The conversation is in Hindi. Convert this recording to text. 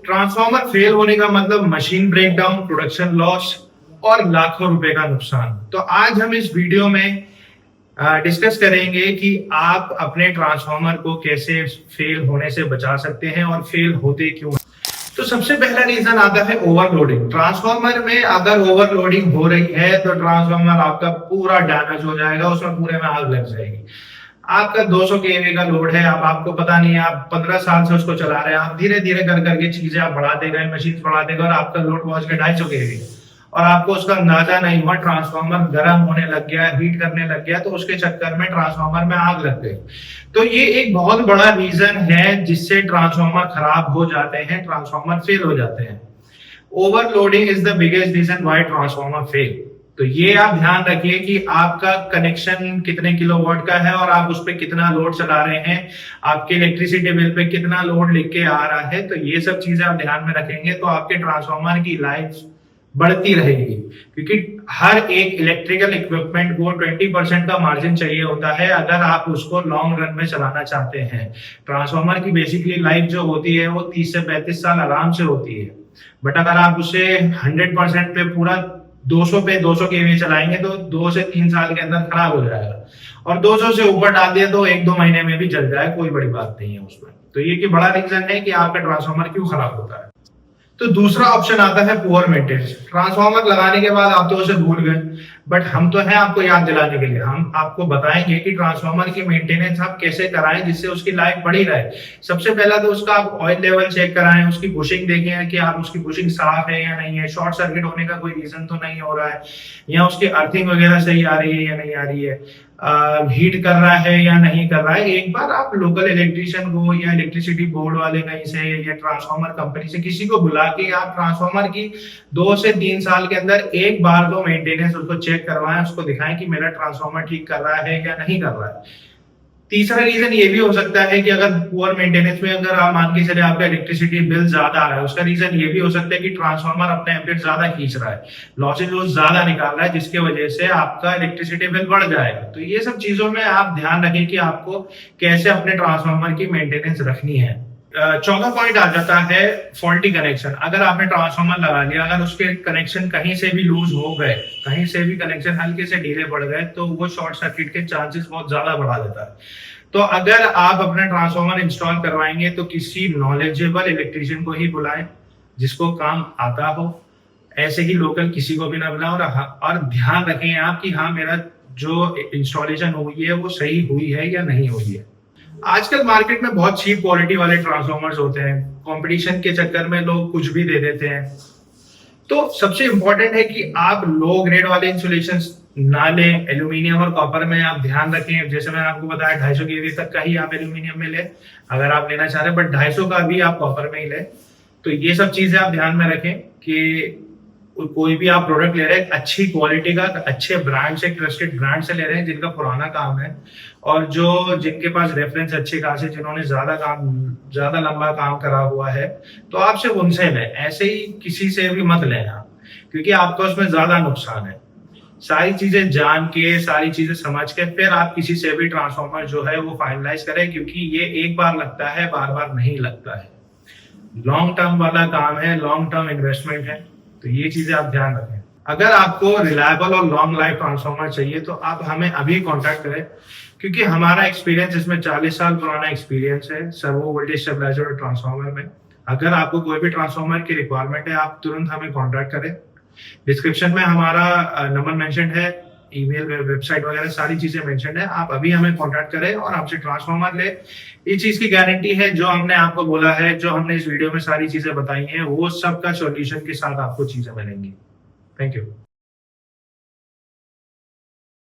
ट्रांसफार्मर फेल होने का मतलब मशीन ब्रेकडाउन, प्रोडक्शन लॉस और लाखों रुपए का नुकसान। तो आज हम इस वीडियो में डिस्कस करेंगे कि आप अपने ट्रांसफार्मर को कैसे फेल होने से बचा सकते हैं और फेल होते क्यों। तो सबसे पहला रीजन आता है ओवरलोडिंग। ट्रांसफार्मर में अगर ओवरलोडिंग हो रही है तो ट्रांसफार्मर आपका पूरा डैमेज हो जाएगा, उसमें पूरे में आग लग जाएगी। आपका 200 केवी का लोड है, अब आपको पता नहीं है, आप 15 साल से उसको चला रहे हैं, आप धीरे धीरे कर करके चीजें आप बढ़ाते गए, मशीन बढ़ाते गए और आपका लोड पहुंच गया 250 केवी और आपको उसका अंदाजा नहीं हुआ, ट्रांसफार्मर गर्म होने लग गया, हीट करने लग गया, तो उसके चक्कर में ट्रांसफार्मर में आग लग गई। तो ये एक बहुत बड़ा रीजन है जिससे ट्रांसफार्मर खराब हो जाते हैं, ट्रांसफार्मर फेल हो जाते हैं। Overloading is the biggest reason why transformer fail. तो ये आप ध्यान रखिए कि आपका कनेक्शन कितने किलोवाट का है और आप उस पर कितना लोड चला रहे हैं, आपके इलेक्ट्रिसिटी बिल पे कितना लोड लिख के आ रहा है। तो ये सब चीजें आप ध्यान में रखेंगे तो आपके ट्रांसफार्मर की लाइफ बढ़ती रहेगी, क्योंकि हर एक इलेक्ट्रिकल इक्विपमेंट को 20% का मार्जिन चाहिए होता है अगर आप उसको लॉन्ग रन में चलाना चाहते हैं। ट्रांसफार्मर की बेसिकली लाइफ जो होती है वो 30 से 35 साल आराम से होती है, बट अगर आप उसे 100% पे पूरा 200 पे 200 केवी चलाएंगे तो 2 से 3 साल के अंदर खराब हो जाएगा, और 200 से ऊपर डाल दिया तो 1-2 महीने में भी चल जाए, कोई बड़ी बात नहीं है उसमें। तो ये कि बड़ा रीजन है कि आपका ट्रांसफार्मर क्यों खराब होता है। तो दूसरा ऑप्शन आता है पुअर मेंटेनेंस। ट्रांसफार्मर लगाने के बाद आप तो उसे भूल गए, बट हम तो हैं आपको याद दिलाने के लिए। हम आपको बताएंगे कि ट्रांसफार्मर की मेंटेनेंस आप कैसे कराएं जिससे उसकी लाइफ बढ़ी रहे। सबसे पहला तो उसका आप ऑयल लेवल चेक कराएं, उसकी बुशिंग देखें कि आप उसकी बुशिंग साफ है या नहीं है, शॉर्ट सर्किट होने का कोई रीजन तो नहीं हो रहा है, या उसकी अर्थिंग वगैरह सही आ रही है या नहीं आ रही है, हीट कर रहा है या नहीं कर रहा है। एक बार आप लोकल इलेक्ट्रिशियन को या इलेक्ट्रिसिटी बोर्ड वाले कहीं से या ट्रांसफार्मर कंपनी से किसी को बुला के आप ट्रांसफार्मर की 2 से 3 साल के अंदर एक बार तो मेंटेनेंस उसको चेक करवाएं, उसको दिखाएं कि मेरा ट्रांसफार्मर ठीक कर रहा है या नहीं कर रहा है। तीसरा रीजन ये भी हो सकता है कि अगर पुअर मेंटेनेंस में अगर आप मान के चले आपका इलेक्ट्रिसिटी बिल ज्यादा आ रहा है, उसका रीजन ये भी हो सकता है कि ट्रांसफार्मर अपने एम्पीयर ज्यादा खींच रहा है, लॉसेज वो ज्यादा निकाल रहा है, जिसकी वजह से आपका इलेक्ट्रिसिटी बिल बढ़ जाएगा। तो ये सब चीजों में आप ध्यान रखें कि आपको कैसे अपने ट्रांसफार्मर की मेंटेनेंस रखनी है। चौथा पॉइंट आ जाता है फॉल्टी कनेक्शन। अगर आपने ट्रांसफार्मर लगा लिया, अगर उसके कनेक्शन कहीं से भी लूज हो गए, कहीं से भी कनेक्शन हल्के से ढीले पड़ गए, तो वो शॉर्ट सर्किट के चांसेस बहुत ज्यादा बढ़ा देता है। तो अगर आप अपना ट्रांसफार्मर इंस्टॉल करवाएंगे तो किसी नॉलेजेबल इलेक्ट्रिशियन को ही बुलाएं जिसको काम आता हो, ऐसे ही लोकल किसी को भी ना बुलाएं। और ध्यान रखें आप कि हाँ, मेरा जो इंस्टॉलेशन हुई है वो सही हुई है या नहीं हुई है। आजकल मार्केट में बहुत चीप क्वालिटी वाले ट्रांसफार्मर्स होते हैं, कंपटीशन के चक्कर में लोग कुछ भी दे देते हैं। तो सबसे इंपॉर्टेंट है कि आप लो ग्रेड वाले इंसुलेशन ना लें। एल्यूमिनियम और कॉपर में आप ध्यान रखें, जैसे मैंने आपको बताया 250 केवी तक का ही आप एल्यूमिनियम में ले अगर आप लेना चाह रहे हैं, बट 250 का भी आप कॉपर में ही ले। तो ये सब चीजें आप ध्यान में रखें कि कोई भी आप प्रोडक्ट ले रहे हैं अच्छी क्वालिटी का, अच्छे ब्रांड से, ट्रस्टेड ब्रांड से ले रहे हैं जिनका पुराना काम है और जो जिनके पास रेफरेंस अच्छे खासे, जिन्होंने ज्यादा लंबा काम करा हुआ है, तो आप सिर्फ उनसे लें। ऐसे ही किसी से भी मत लें आप, क्योंकि आपका उसमें ज्यादा नुकसान है। सारी चीजें जान के, सारी चीजें समझ के फिर आप किसी से भी ट्रांसफार्मर जो है वो फाइनलाइज करें, क्योंकि ये एक बार लगता है, बार बार नहीं लगता है। लॉन्ग टर्म वाला काम है, लॉन्ग टर्म इन्वेस्टमेंट है, तो ये चीजें आप ध्यान रखें। अगर आपको रिलायबल और लॉन्ग लाइफ ट्रांसफार्मर चाहिए तो आप हमें अभी कांटेक्ट करें, क्योंकि हमारा एक्सपीरियंस इसमें 40 साल पुराना एक्सपीरियंस है सर्वो वोल्टेज स्टेबलाइजर और ट्रांसफार्मर में। अगर आपको कोई भी ट्रांसफार्मर की रिक्वायरमेंट है आप तुरंत हमें कांटेक्ट करें। डिस्क्रिप्शन में हमारा नंबर मेंशन है, ईमेल, वेबसाइट वगैरह सारी चीजें मेंशन है। आप अभी हमें कांटेक्ट करें और आपसे ट्रांसफार्मर ले। इस चीज की गारंटी है, जो हमने आपको बोला है, जो हमने इस वीडियो में सारी चीजें बताई हैं, वो सब का सॉल्यूशन के साथ आपको चीजें मिलेंगी। Thank you.